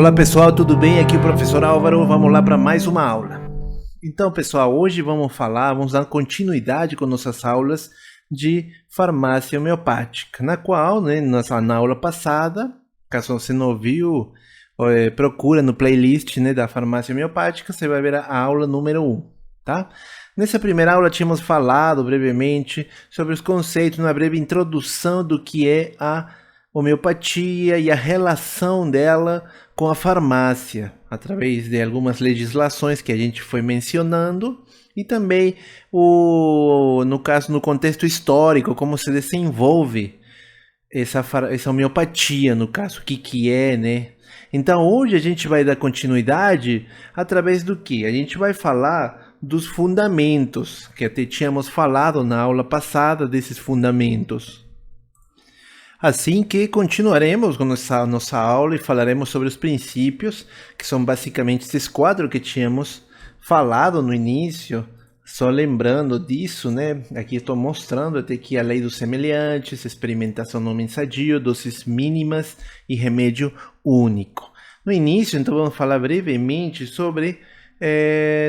Olá pessoal, tudo bem? Aqui é o professor Álvaro, vamos lá para mais uma aula. Então pessoal, hoje vamos dar continuidade com nossas aulas de farmácia homeopática, na qual, na aula passada, caso você não ouviu, procura no playlist da farmácia homeopática, você vai ver a aula número 1, tá? Nessa primeira aula tínhamos falado brevemente sobre os conceitos, uma breve introdução do que é a homeopatia e a relação dela com a farmácia, através de algumas legislações que a gente foi mencionando, e também, no contexto histórico, como se desenvolve essa homeopatia, no caso, o que é, né? Então, hoje a gente vai dar continuidade através do que? A gente vai falar dos fundamentos, que até tínhamos falado na aula passada desses fundamentos. Assim que continuaremos com nossa aula e falaremos sobre os princípios, que são basicamente esses quadros que tínhamos falado no início. Só lembrando disso, né? Aqui estou mostrando até aqui a lei dos semelhantes, experimentação no homem sadio, doses mínimas e remédio único. No início, então, vamos falar brevemente sobre,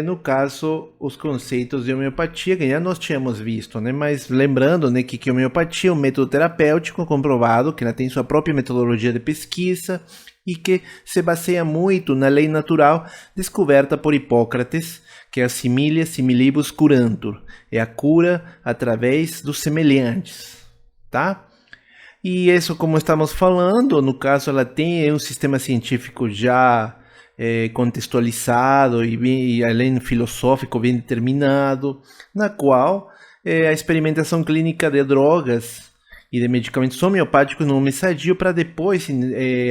no caso, os conceitos de homeopatia, que já nós tínhamos visto, né? Mas lembrando, né, que a homeopatia é um método terapêutico comprovado, que ela tem sua própria metodologia de pesquisa e que se baseia muito na lei natural descoberta por Hipócrates, que é a similia similibus curantur, é a cura através dos semelhantes, tá? E isso, como estamos falando, no caso ela tem um sistema científico já contextualizado e além filosófico bem determinado, na qual a experimentação clínica de drogas e de medicamentos homeopáticos no homem sadio para depois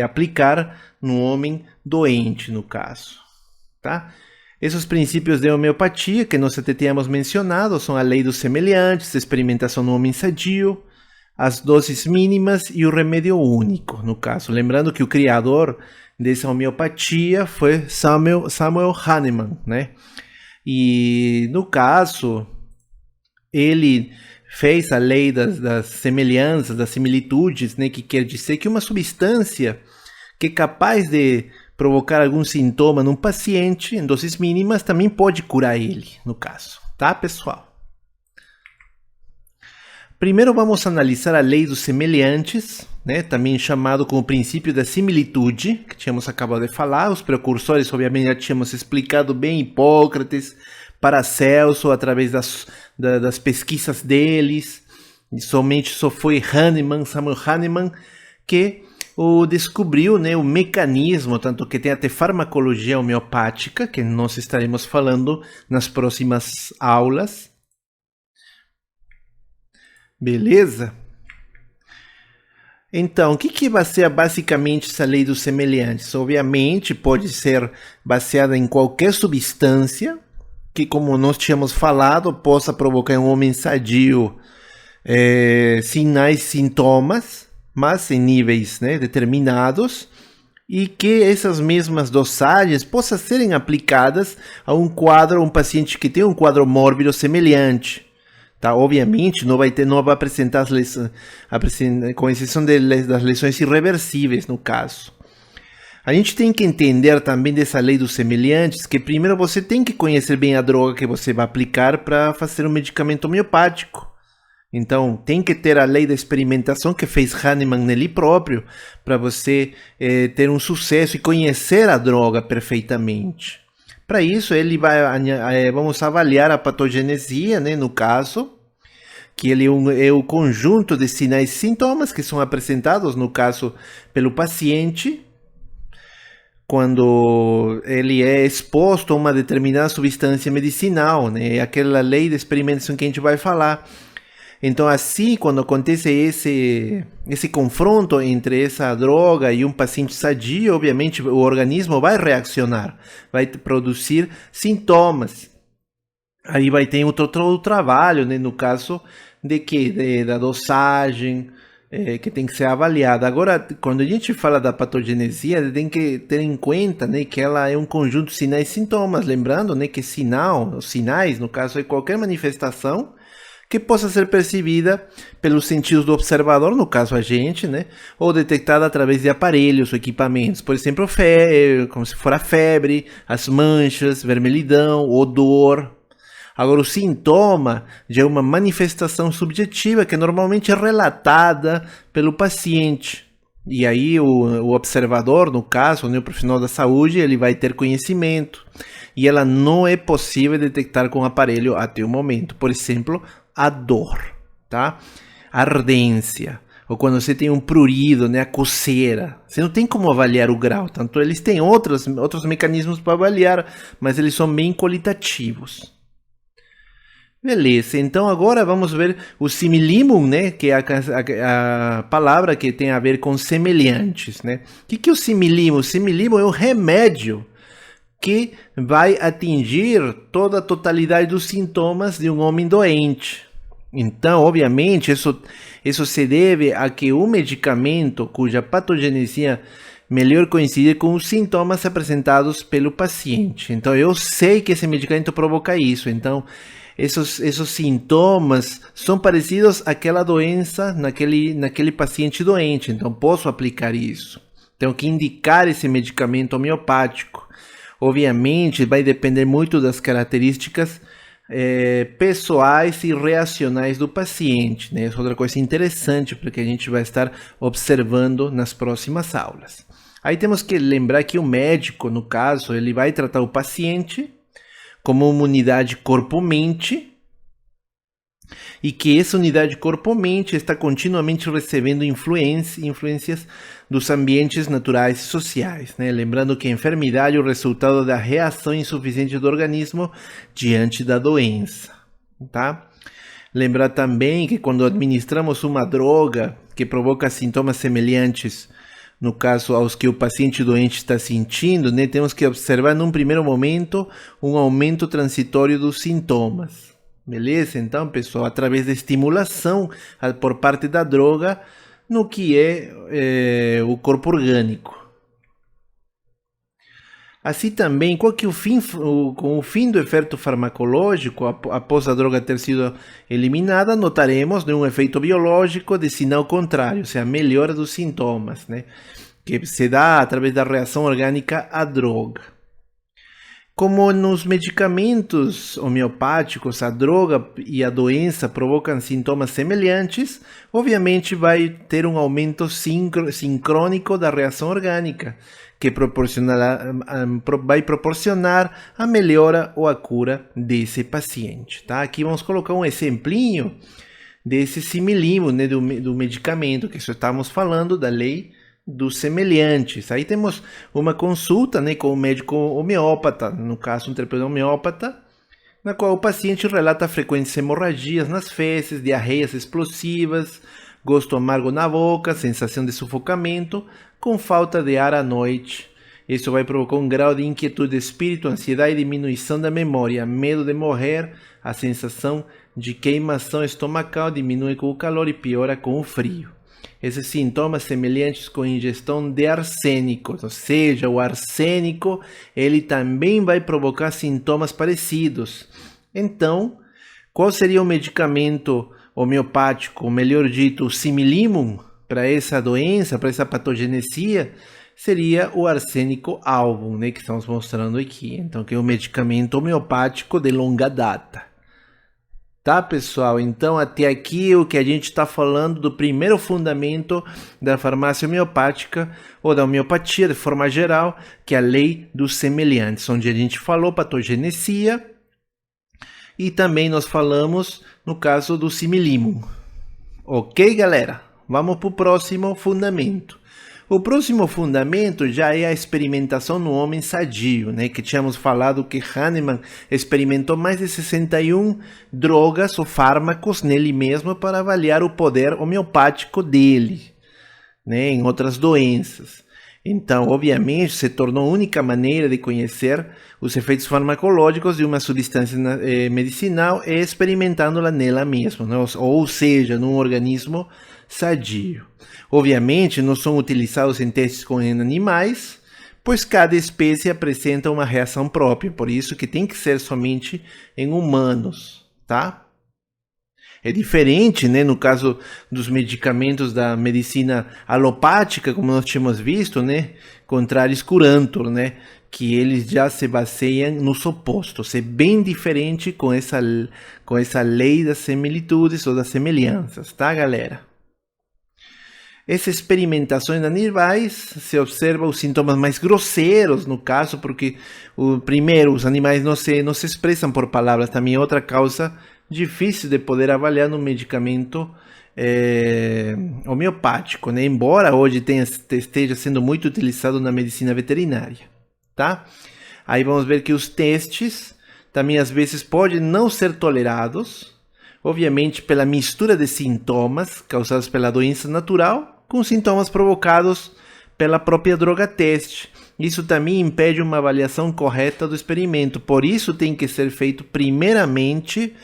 aplicar no homem doente, no caso, tá? Esses princípios de homeopatia que nós até tínhamos mencionado são a lei dos semelhantes, a experimentação no homem sadio, as doses mínimas e o remédio único, no caso. Lembrando que o criador dessa homeopatia foi Samuel Hahnemann, né? E, no caso, ele fez a lei das semelhanças, das similitudes, né? Que quer dizer que uma substância que é capaz de provocar algum sintoma num paciente em doses mínimas também pode curar ele, no caso, tá, pessoal? Primeiro vamos analisar a lei dos semelhantes, né, também chamado como princípio da similitude, que tínhamos acabado de falar. Os precursores, obviamente, já tínhamos explicado bem, Hipócrates, Paracelso, através das pesquisas deles. E somente só foi Samuel Hahnemann, que descobriu, né, o mecanismo, tanto que tem até farmacologia homeopática, que nós estaremos falando nas próximas aulas. Beleza? Então, o que baseia basicamente essa lei dos semelhantes? Obviamente, pode ser baseada em qualquer substância que, como nós tínhamos falado, possa provocar em um homem sadio sinais, sintomas, mas em níveis, né, determinados, e que essas mesmas dosagens possam serem aplicadas a um paciente que tem um quadro mórbido semelhante. Tá? Obviamente não vai apresentar as lesões, com exceção das lesões irreversíveis, no caso. A gente tem que entender também dessa lei dos semelhantes que primeiro você tem que conhecer bem a droga que você vai aplicar para fazer um medicamento homeopático. Então, tem que ter a lei da experimentação que fez Hahnemann nele próprio para você ter um sucesso e conhecer a droga perfeitamente. Para isso, vamos avaliar a patogenesia, né, no caso, que ele é o conjunto de sinais e sintomas que são apresentados, no caso, pelo paciente, quando ele é exposto a uma determinada substância medicinal, né, é aquela lei de experimentação que a gente vai falar. Então, assim, quando acontece esse confronto entre essa droga e um paciente sadio, obviamente o organismo vai reaccionar, vai produzir sintomas. Aí vai ter outro trabalho, né, no caso da dosagem, que tem que ser avaliada. Agora, quando a gente fala da patogenesia, tem que ter em conta, né, que ela é um conjunto de sinais e sintomas. Lembrando, né, que os sinais, no caso, é qualquer manifestação que possa ser percebida pelos sentidos do observador, no caso a gente, né? Ou detectada através de aparelhos ou equipamentos. Por exemplo, como se for a febre, as manchas, vermelhidão, odor. Agora, o sintoma já é uma manifestação subjetiva que normalmente é relatada pelo paciente. E aí o observador, no caso, né, o profissional da saúde, ele vai ter conhecimento. E ela não é possível detectar com o aparelho até o momento. Por exemplo, a dor, tá? A ardência. Ou quando você tem um prurido, né, a coceira. Você não tem como avaliar o grau. Tanto eles têm outros mecanismos para avaliar, mas eles são bem qualitativos. Beleza, então agora vamos ver o similimum, né, que é a palavra que tem a ver com semelhantes, né? O que é o similimum? O similimum é um remédio que vai atingir toda a totalidade dos sintomas de um homem doente. Então, obviamente, isso se deve a que o medicamento cuja patogenesia melhor coincide com os sintomas apresentados pelo paciente. Então, eu sei que esse medicamento provoca isso. Então, esses sintomas são parecidos àquela doença naquele paciente doente. Então, posso aplicar isso. Tenho que indicar esse medicamento homeopático. Obviamente, vai depender muito das características pessoais e reacionais do paciente, né? Essa é outra coisa interessante porque a gente vai estar observando nas próximas aulas. Aí temos que lembrar que o médico, no caso, ele vai tratar o paciente como uma unidade corpo-mente e que essa unidade corpo-mente está continuamente recebendo influências dos ambientes naturais e sociais, né? Lembrando que a enfermidade é o resultado da reação insuficiente do organismo diante da doença, tá? Lembrar também que quando administramos uma droga que provoca sintomas semelhantes, no caso aos que o paciente doente está sentindo, né, temos que observar num primeiro momento um aumento transitório dos sintomas. Beleza? Então, pessoal, através da estimulação por parte da droga no que é o corpo orgânico. Assim também, qual que é com o fim do efeito farmacológico, após a droga ter sido eliminada, notaremos, né, um efeito biológico de sinal contrário, ou seja, melhora dos sintomas, né, que se dá através da reação orgânica à droga. Como nos medicamentos homeopáticos, a droga e a doença provocam sintomas semelhantes, obviamente vai ter um aumento sincrônico da reação orgânica, que vai proporcionar a melhora ou a cura desse paciente. Tá? Aqui vamos colocar um exemplinho desse similismo, né, do medicamento, que só estamos falando da lei dos semelhantes. Aí temos uma consulta, né, com o médico homeópata, no caso um terapeuta homeópata, na qual o paciente relata frequentes hemorragias nas fezes, diarreias explosivas, gosto amargo na boca, sensação de sufocamento, com falta de ar à noite. Isso vai provocar um grau de inquietude de espírito, ansiedade, diminuição da memória, medo de morrer, a sensação de queimação estomacal diminui com o calor e piora com o frio. Esses sintomas semelhantes com ingestão de arsênico, ou seja, o arsênico, ele também vai provocar sintomas parecidos. Então, qual seria o medicamento homeopático, ou melhor dito, o similimum, para essa doença, para essa patogenesia? Seria o arsênico album, né, que estamos mostrando aqui. Então, que é um medicamento homeopático de longa data. Tá, pessoal? Então, até aqui o que a gente está falando do primeiro fundamento da farmácia homeopática ou da homeopatia de forma geral, que é a lei dos semelhantes, onde a gente falou patogenesia e também nós falamos no caso do similimum. Ok, galera? Vamos para o próximo fundamento. O próximo fundamento já é a experimentação no homem sadio, né? Que tínhamos falado que Hahnemann experimentou mais de 61 drogas ou fármacos nele mesmo para avaliar o poder homeopático dele, né? Em outras doenças. Então, obviamente, se tornou a única maneira de conhecer os efeitos farmacológicos de uma substância medicinal é experimentando-la nela mesma, né? Ou seja, num organismo sadio. Obviamente, não são utilizados em testes com animais, pois cada espécie apresenta uma reação própria, por isso que tem que ser somente em humanos, tá? É diferente, né, no caso dos medicamentos da medicina alopática, como nós tínhamos visto, né, contrários curantur, né, que eles já se baseiam nos opostos. É bem diferente com essa lei das similitudes ou das semelhanças, tá, galera? Essas experimentações animais se observa os sintomas mais grosseiros, no caso, porque primeiro os animais não se expressam por palavras, também é outra causa difícil de poder avaliar no medicamento homeopático, né? Embora hoje esteja sendo muito utilizado na medicina veterinária, tá? Aí vamos ver que os testes também às vezes podem não ser tolerados, obviamente pela mistura de sintomas causados pela doença natural com sintomas provocados pela própria droga teste. Isso também impede uma avaliação correta do experimento, por isso tem que ser feito primeiramente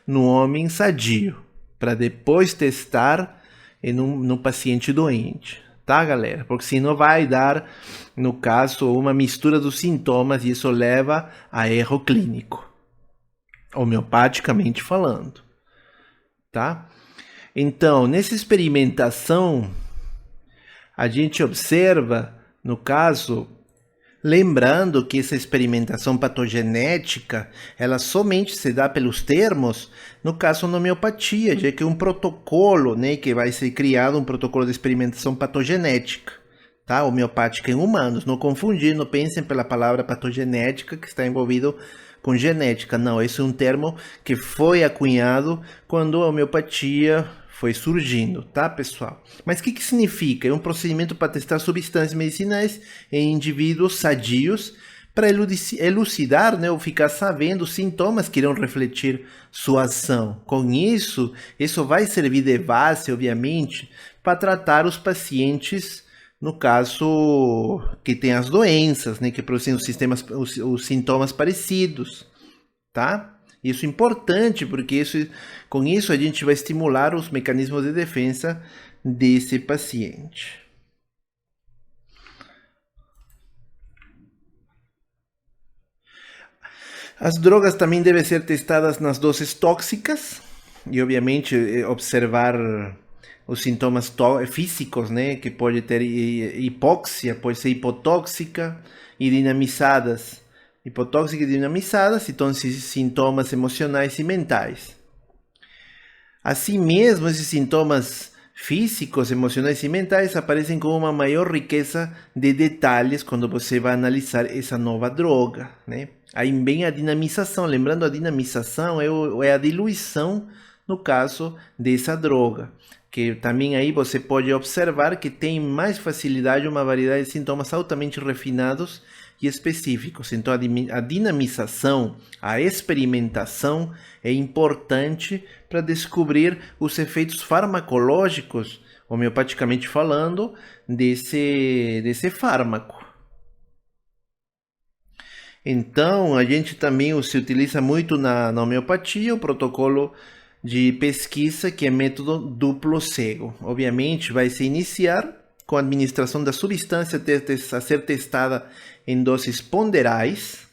no homem sadio, para depois testar no paciente doente, tá, galera? Porque senão vai dar, no caso, uma mistura dos sintomas e isso leva a erro clínico, homeopaticamente falando, tá? Então, nessa experimentação, a gente observa, no caso, lembrando que essa experimentação patogenética, ela somente se dá pelos termos, no caso na homeopatia, já que é um protocolo, né, que vai ser criado, um protocolo de experimentação patogenética, tá? Homeopática em humanos. Não confundir, não pensem pela palavra patogenética que está envolvido com genética. Não, esse é um termo que foi acunhado quando a homeopatia foi surgindo, tá, pessoal? Mas o que significa? É um procedimento para testar substâncias medicinais em indivíduos sadios para elucidar, né, ou ficar sabendo os sintomas que irão refletir sua ação. Com isso vai servir de base, obviamente, para tratar os pacientes, no caso, que têm as doenças, né, que produzem os sintomas parecidos, tá? Isso é importante, porque com isso a gente vai estimular os mecanismos de defesa desse paciente. As drogas também devem ser testadas nas doses tóxicas e, obviamente, observar os sintomas físicos, né? Que pode ter hipóxia, pode ser hipotóxica e dinamizadas. Hipotóxicas e dinamizadas, então esses sintomas emocionais e mentais. Assim mesmo, esses sintomas físicos, emocionais e mentais aparecem com uma maior riqueza de detalhes quando você vai analisar essa nova droga, né? Aí vem a dinamização, lembrando, a dinamização é a diluição, no caso dessa droga, que também aí você pode observar que tem mais facilidade uma variedade de sintomas altamente refinados e específicos. Então a dinamização, a experimentação é importante para descobrir os efeitos farmacológicos, homeopaticamente falando, desse fármaco. Então a gente também se utiliza muito na homeopatia o protocolo de pesquisa, que é método duplo cego. Obviamente vai se iniciar com a administração da substância a ser testada em doses ponderais.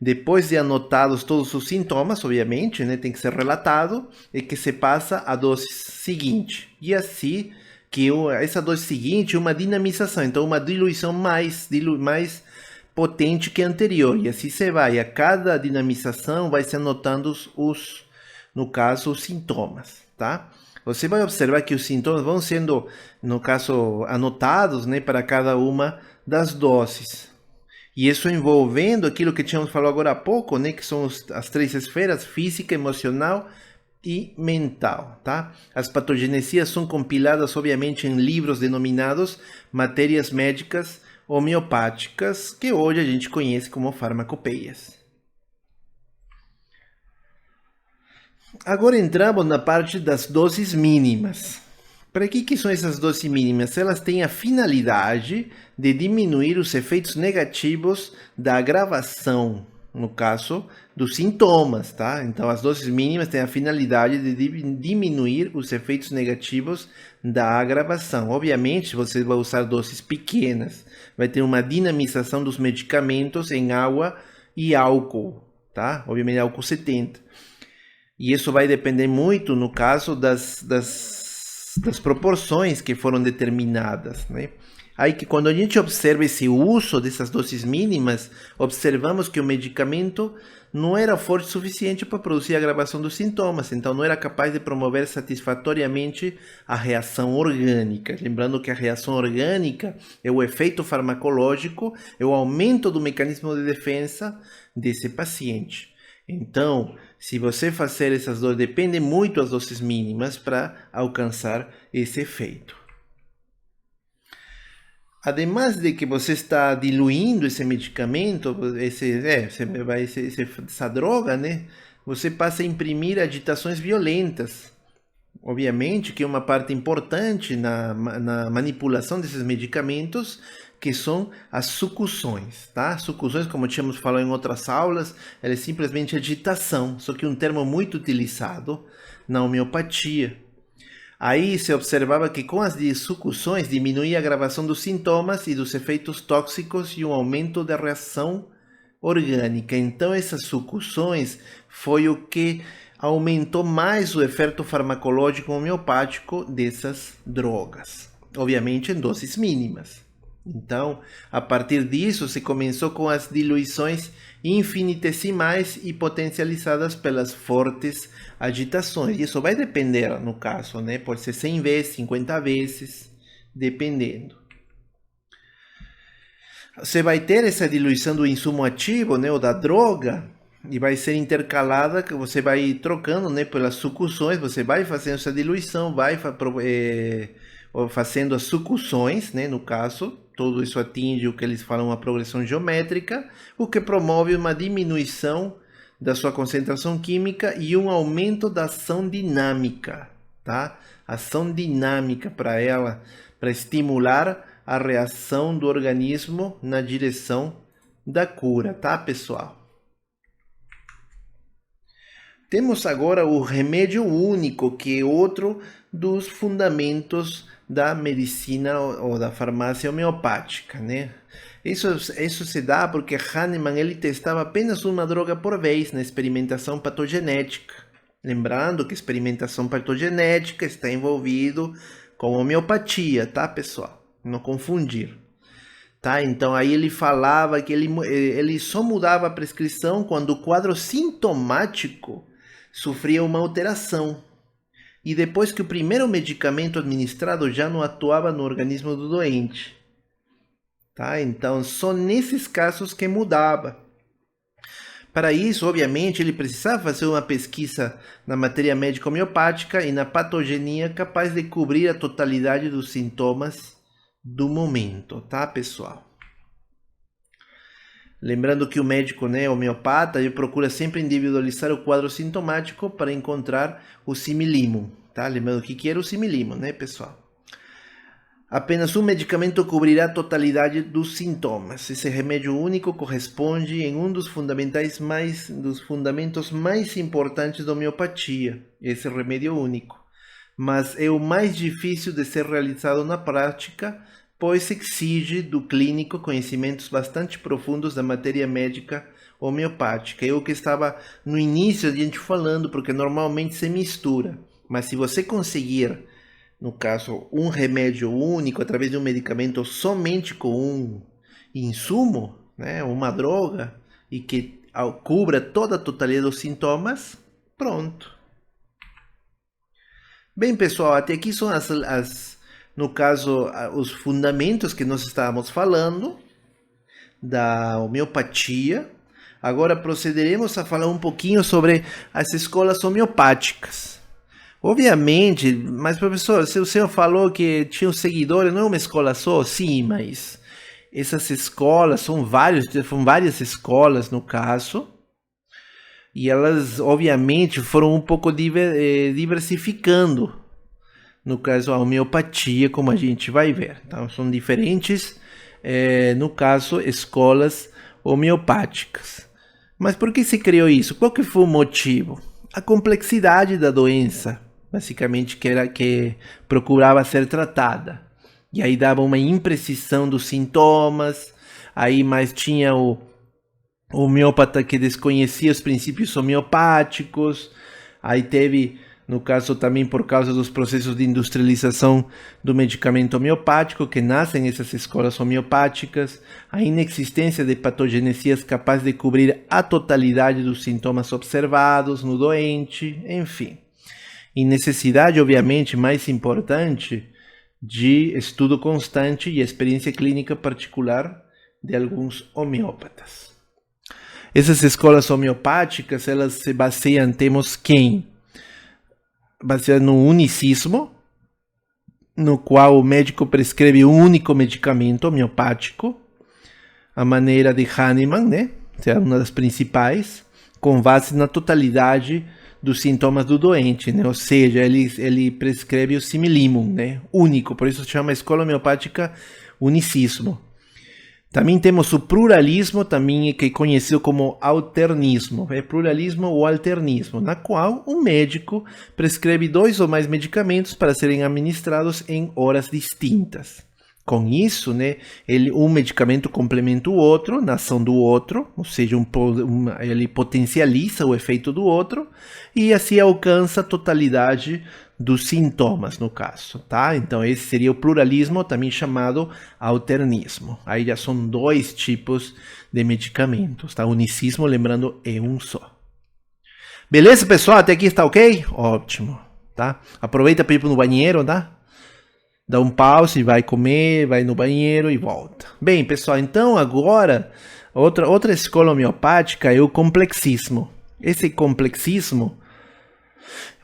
Depois de anotados todos os sintomas, obviamente, né, tem que ser relatado, e que se passa à dose seguinte. E assim, que essa dose seguinte é uma dinamização, então uma diluição mais potente que a anterior. E assim se vai. A cada dinamização vai se anotando no caso, os sintomas, tá? Você vai observar que os sintomas vão sendo, no caso, anotados, né, para cada uma das doses. E isso envolvendo aquilo que tínhamos falado agora há pouco, né, que são as três esferas: física, emocional e mental, tá? As patogenesias são compiladas, obviamente, em livros denominados Matérias Médicas Homeopáticas, que hoje a gente conhece como farmacopeias. Agora entramos na parte das doses mínimas. Para que são essas doses mínimas? Elas têm a finalidade de diminuir os efeitos negativos da agravação, no caso dos sintomas, tá? Então as doses mínimas têm a finalidade de diminuir os efeitos negativos da agravação. Obviamente, você vai usar doses pequenas, vai ter uma dinamização dos medicamentos em água e álcool, tá? Obviamente álcool 70. E isso vai depender muito, no caso, das proporções que foram determinadas, né? Aí que quando a gente observa esse uso dessas doses mínimas, observamos que o medicamento não era forte o suficiente para produzir a agravação dos sintomas, então não era capaz de promover satisfatoriamente a reação orgânica. Lembrando que a reação orgânica é o efeito farmacológico, é o aumento do mecanismo de defesa desse paciente. Então, se você fazer essas doses, depende muito das doses mínimas para alcançar esse efeito. Además de que você está diluindo esse medicamento, essa droga, né? Você passa a imprimir agitações violentas. Obviamente que é uma parte importante na manipulação desses medicamentos, que são as sucusões, tá? Sucusões, como tínhamos falado em outras aulas, ela é simplesmente agitação, só que um termo muito utilizado na homeopatia. Aí se observava que com as sucusões diminuía a agravação dos sintomas e dos efeitos tóxicos e um aumento da reação orgânica. Então essas sucusões foi o que aumentou mais o efeito farmacológico homeopático dessas drogas. Obviamente em doses mínimas. Então, a partir disso, se começou com as diluições infinitesimais e potencializadas pelas fortes agitações. Isso vai depender, no caso, né? Pode ser 100 vezes, 50 vezes, dependendo. Você vai ter essa diluição do insumo ativo, né, ou da droga, e vai ser intercalada, que você vai trocando, né, pelas sucusões, você vai fazendo essa diluição, vai fazendo as sucusões, né, no caso, tudo isso atinge o que eles falam uma progressão geométrica, o que promove uma diminuição da sua concentração química e um aumento da ação dinâmica, tá? Ação dinâmica para ela, para estimular a reação do organismo na direção da cura, tá, pessoal? Temos agora o remédio único, que é outro dos fundamentos da medicina ou da farmácia homeopática, né? Isso se dá porque Hahnemann ele testava apenas uma droga por vez na experimentação patogenética. Lembrando que experimentação patogenética está envolvido com homeopatia, tá, pessoal? Não confundir. Tá? Então aí ele falava que ele só mudava a prescrição quando o quadro sintomático sofria uma alteração. E depois que o primeiro medicamento administrado já não atuava no organismo do doente. Tá? Então, só nesses casos que mudava. Para isso, obviamente, ele precisava fazer uma pesquisa na matéria médica homeopática e na patogenia capaz de cobrir a totalidade dos sintomas do momento, tá, pessoal? Lembrando que o médico, né, homeopata, ele procura sempre individualizar o quadro sintomático para encontrar o similimum, tá? Lembrando que era o similimum, né, pessoal? Apenas um medicamento cobrirá a totalidade dos sintomas. Esse remédio único corresponde em um dos fundamentos mais importantes da homeopatia, esse remédio único. Mas é o mais difícil de ser realizado na prática, pois exige do clínico conhecimentos bastante profundos da matéria médica homeopática. É o que estava no início a gente falando, porque normalmente se mistura. Mas se você conseguir, no caso, um remédio único através de um medicamento somente com um insumo, né, uma droga, e que cubra toda a totalidade dos sintomas, pronto. Bem, pessoal, até aqui são no caso, os fundamentos que nós estávamos falando da homeopatia. Agora procederemos a falar um pouquinho sobre as escolas homeopáticas. Obviamente, mas professor, se o senhor falou que tinha um seguidores, não é uma escola só? Sim, mas essas escolas são várias escolas no caso, e elas obviamente foram um pouco diversificando, no caso a homeopatia, como a gente vai ver. Então são diferentes, no caso, escolas homeopáticas. Mas por que se criou isso? Qual que foi o motivo? A complexidade da doença, basicamente, que procurava ser tratada. E aí dava uma imprecisão dos sintomas, aí mais tinha o homeopata que desconhecia os princípios homeopáticos, Aí teve, no caso também por causa dos processos de industrialização do medicamento homeopático, que nascem essas escolas homeopáticas, a inexistência de patogenesias capazes de cobrir a totalidade dos sintomas observados no doente, enfim. E necessidade, obviamente, mais importante, de estudo constante e experiência clínica particular de alguns homeópatas. Essas escolas homeopáticas, elas se baseiam, temos quem? Baseado no unicismo, no qual o médico prescreve um único medicamento homeopático, a maneira de Hahnemann, né? É uma das principais, com base na totalidade dos sintomas do doente, né? Ou seja, ele prescreve o similimum, né? Único, por isso se chama escola homeopática unicismo. Também temos o pluralismo, também que é conhecido como alternismo, é pluralismo ou alternismo, na qual o médico prescreve 2 ou mais medicamentos para serem administrados em horas distintas. Com isso, né, um medicamento complementa o outro, na ação do outro, ou seja, ele potencializa o efeito do outro e assim alcança a totalidade dos sintomas, no caso, tá? Então esse seria o pluralismo, também chamado alternismo. Aí já são 2 tipos de medicamentos, tá? Unicismo, lembrando, é um só. Beleza, pessoal? Até aqui está ok? Ótimo, tá? Aproveita para ir no banheiro, tá? Dá um pause, vai comer, vai no banheiro e volta. Bem, pessoal, então agora, outra escola homeopática é o complexismo. Esse complexismo,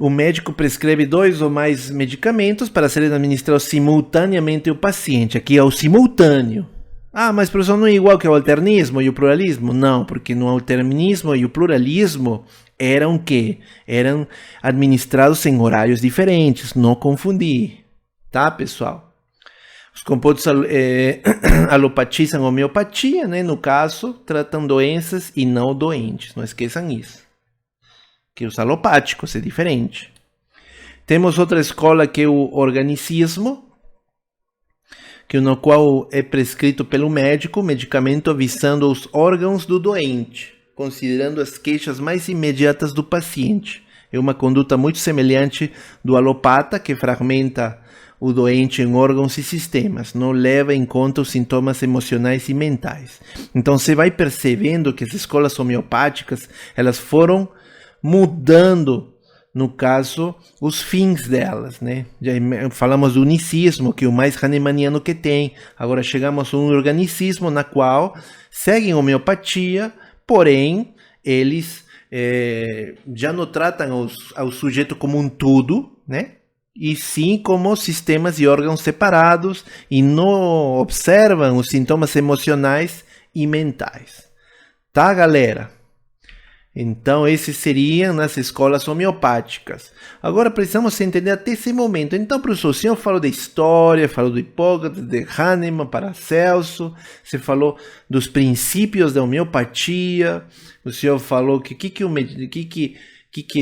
o médico prescreve 2 ou mais medicamentos para serem administrados simultaneamente ao paciente. Aqui é o simultâneo. Ah, mas professor, não é igual que o alternismo e o pluralismo? Não, porque no alternismo e o pluralismo eram quê? Eram administrados em horários diferentes, não confundir. Tá, pessoal? Os compostos alopatizam a homeopatia, né? No caso, tratam doenças e não doentes. Não esqueçam isso. Que os alopáticos é diferente. Temos outra escola que é o organicismo, no qual é prescrito pelo médico medicamento visando os órgãos do doente, considerando as queixas mais imediatas do paciente. É uma conduta muito semelhante do alopata, que fragmenta o doente em órgãos e sistemas, não leva em conta os sintomas emocionais e mentais. Então você vai percebendo que as escolas homeopáticas, elas foram mudando, no caso, os fins delas, né? Já falamos do unicismo, que é o mais hahnemanniano que tem. Agora chegamos a um organicismo na qual seguem a homeopatia, porém, eles já não tratam ao sujeito como um tudo, né? E sim como sistemas e órgãos separados e não observam os sintomas emocionais e mentais. Tá, galera? Então, esses seriam nas escolas homeopáticas. Agora, precisamos entender até esse momento. Então, professor, o senhor falou da história, falou do Hipócrates, de Hahnemann, Paracelso, você falou dos princípios da homeopatia, o senhor falou que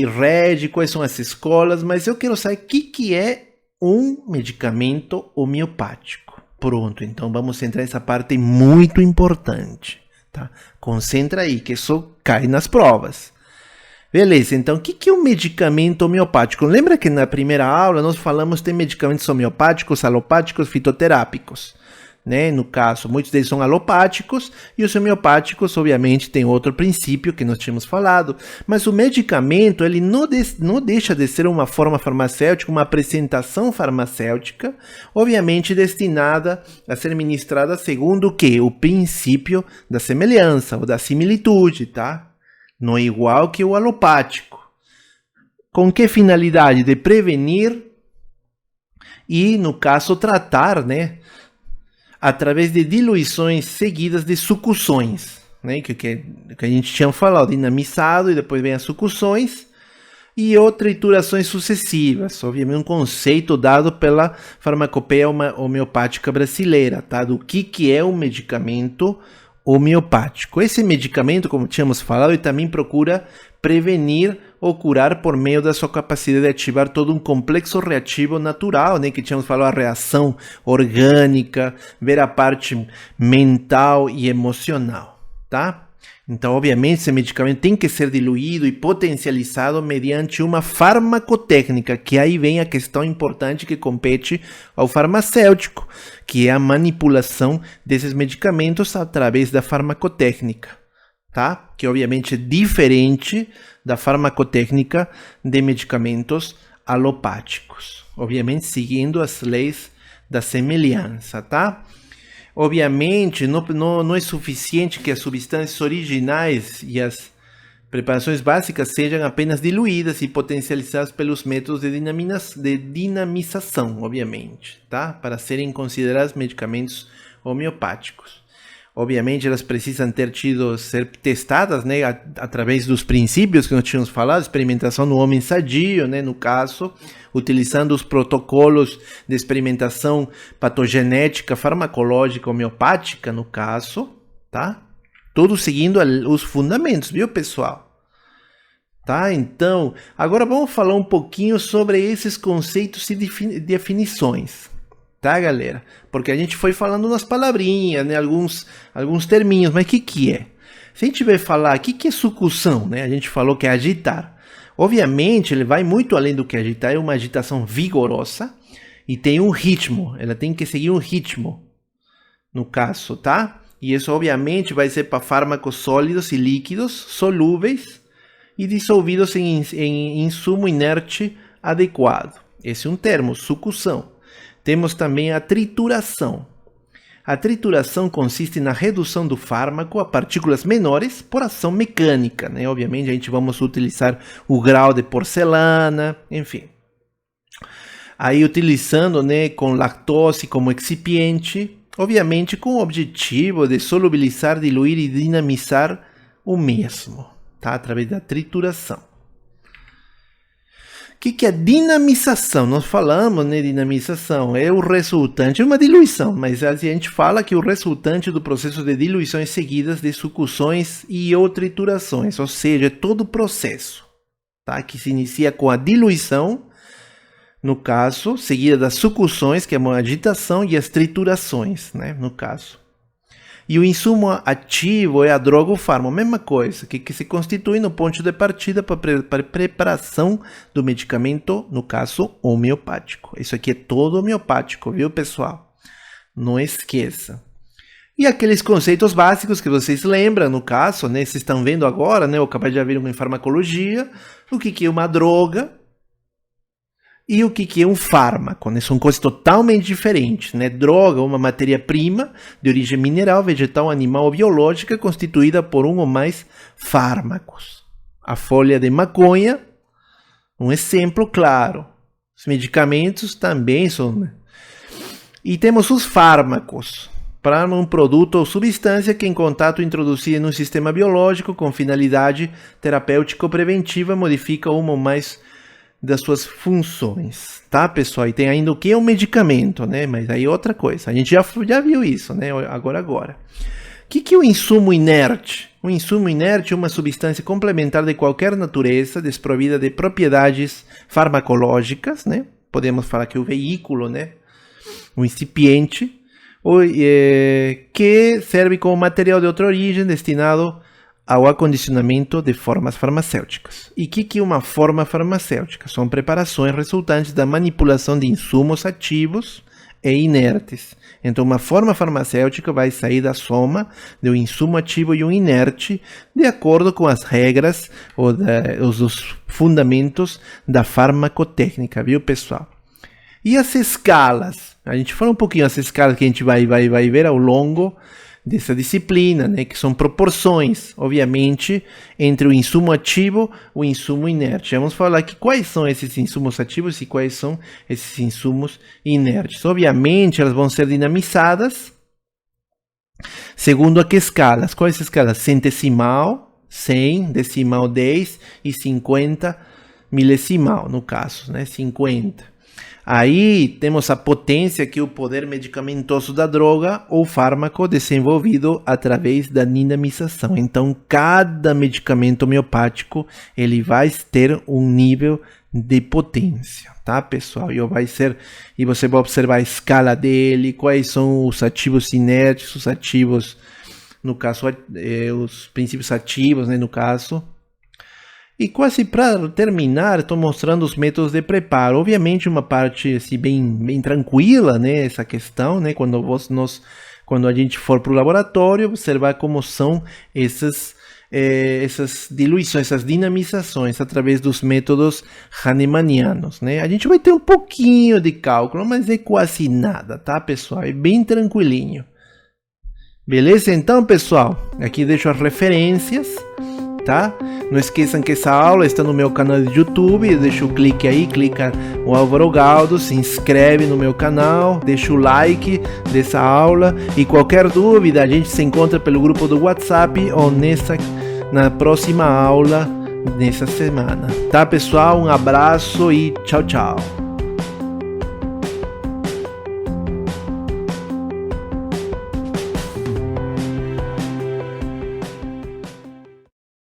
rege, quais são as escolas, mas eu quero saber o que é um medicamento homeopático. Pronto, então vamos entrar nessa parte muito importante. Tá? Concentra aí, que isso cai nas provas. Beleza, então o que é um medicamento homeopático? Lembra que na primeira aula nós falamos de medicamentos homeopáticos, alopáticos, fitoterápicos, né? No caso, muitos deles são alopáticos e os homeopáticos, obviamente, têm outro princípio que nós tínhamos falado, mas o medicamento ele não deixa de ser uma forma farmacêutica, uma apresentação farmacêutica, obviamente destinada a ser ministrada segundo o quê? O princípio da semelhança ou da similitude, tá? Não é igual que o alopático. Com que finalidade? De prevenir e, no caso, tratar, né? Através de diluições seguidas de sucções, né? Que a gente tinha falado, dinamizado, e depois vem as sucções, e ou triturações sucessivas, obviamente um conceito dado pela farmacopeia homeopática brasileira, tá? Do que é um medicamento homeopático. Esse medicamento, como tínhamos falado, ele também procura prevenir ou curar por meio da sua capacidade de ativar todo um complexo reativo natural, né? Que tínhamos falado, a reação orgânica, ver a parte mental e emocional, tá? Então, obviamente, esse medicamento tem que ser diluído e potencializado mediante uma farmacotécnica, que aí vem a questão importante que compete ao farmacêutico, que é a manipulação desses medicamentos através da farmacotécnica, tá? Que obviamente é diferente da farmacotécnica de medicamentos alopáticos, obviamente seguindo as leis da semelhança, tá? Obviamente, não é suficiente que as substâncias originais e as preparações básicas sejam apenas diluídas e potencializadas pelos métodos de dinamização, obviamente, tá? Para serem considerados medicamentos homeopáticos. Obviamente, elas precisam ser testadas, né, através dos princípios que nós tínhamos falado, experimentação no homem sadio, né, no caso, utilizando os protocolos de experimentação patogenética, farmacológica, homeopática, no caso, tá? Tudo seguindo os fundamentos, viu, pessoal? Tá? Então, agora vamos falar um pouquinho sobre esses conceitos e definições. Tá, galera? Porque a gente foi falando umas palavrinhas, né? Alguns terminhos, mas o que é? Se a gente vai falar, o que é sucusão, né? A gente falou que é agitar. Obviamente, ele vai muito além do que agitar, é uma agitação vigorosa e tem um ritmo, ela tem que seguir um ritmo, no caso, tá? E isso, obviamente, vai ser para fármacos sólidos e líquidos, solúveis e dissolvidos em insumo inerte adequado. Esse é um termo, sucusão. Temos também a trituração. A trituração consiste na redução do fármaco a partículas menores por ação mecânica, né? Obviamente, a gente vamos utilizar o grau de porcelana, enfim. Aí, utilizando, né, com lactose como excipiente, obviamente com o objetivo de solubilizar, diluir e dinamizar o mesmo, tá? Através da trituração. O que é a dinamização? Nós falamos, né, dinamização é o resultante, é uma diluição, mas a gente fala que o resultante do processo de diluições seguidas de sucções e ou triturações, ou seja, é todo o processo, tá? Que se inicia com a diluição, no caso, seguida das sucções, que é uma agitação, e as triturações, né, no caso. E o insumo ativo é a droga ou fármaco, mesma coisa, que se constitui no ponto de partida para a preparação do medicamento, no caso, homeopático. Isso aqui é todo homeopático, viu, pessoal? Não esqueça. E aqueles conceitos básicos que vocês lembram, no caso, né? Vocês estão vendo agora, né? Eu acabei de ver em farmacologia, o que é uma droga e o que é um fármaco, né? São coisas totalmente diferentes, né? Droga, uma matéria-prima de origem mineral, vegetal, animal ou biológica constituída por um ou mais fármacos. A folha de maconha, um exemplo claro. Os medicamentos também são, né? E temos os fármacos, para um produto ou substância que em contato introduzido no sistema biológico com finalidade terapêutica ou preventiva modifica uma ou mais das suas funções, tá, pessoal? E tem ainda o que é um medicamento, né? Mas aí outra coisa, a gente já viu isso, né? Agora. O que é o insumo inerte? O insumo inerte é uma substância complementar de qualquer natureza, desprovida de propriedades farmacológicas, né? Podemos falar que o veículo, né? O incipiente, que serve como material de outra origem destinado ao acondicionamento de formas farmacêuticas. E o que é uma forma farmacêutica? São preparações resultantes da manipulação de insumos ativos e inertes. Então, uma forma farmacêutica vai sair da soma de um insumo ativo e um inerte, de acordo com as regras ou os fundamentos da farmacotécnica, viu, pessoal? E as escalas? A gente fala um pouquinho das escalas que a gente vai ver ao longo dessa disciplina, né, que são proporções, obviamente, entre o insumo ativo e o insumo inerte. Vamos falar aqui quais são esses insumos ativos e quais são esses insumos inertes. Obviamente, elas vão ser dinamizadas segundo a que escalas? Quais escalas? Centesimal, 100, decimal 10 e 50 milesimal, no caso, né, 50. Aí temos a potência, que é o poder medicamentoso da droga ou fármaco desenvolvido através da dinamização. Então, cada medicamento homeopático ele vai ter um nível de potência, tá, pessoal? E você vai observar a escala dele, quais são os ativos inertes, os ativos no caso, os princípios ativos, né, no caso. E quase para terminar, estou mostrando os métodos de preparo. Obviamente, uma parte assim, bem tranquila, né, essa questão, né, quando a gente for para o laboratório, observar como são essas diluições, essas dinamizações através dos métodos hahnemannianos, né? A gente vai ter um pouquinho de cálculo, mas é quase nada, tá, pessoal? É bem tranquilinho. Beleza? Então, pessoal, aqui deixo as referências, tá? Não esqueçam que essa aula está no meu canal de YouTube, deixa o clique aí, clica o Álvaro Galdo, se inscreve no meu canal, deixa o like dessa aula e qualquer dúvida a gente se encontra pelo grupo do WhatsApp ou na próxima aula nessa semana. Tá, pessoal? Um abraço e tchau, tchau.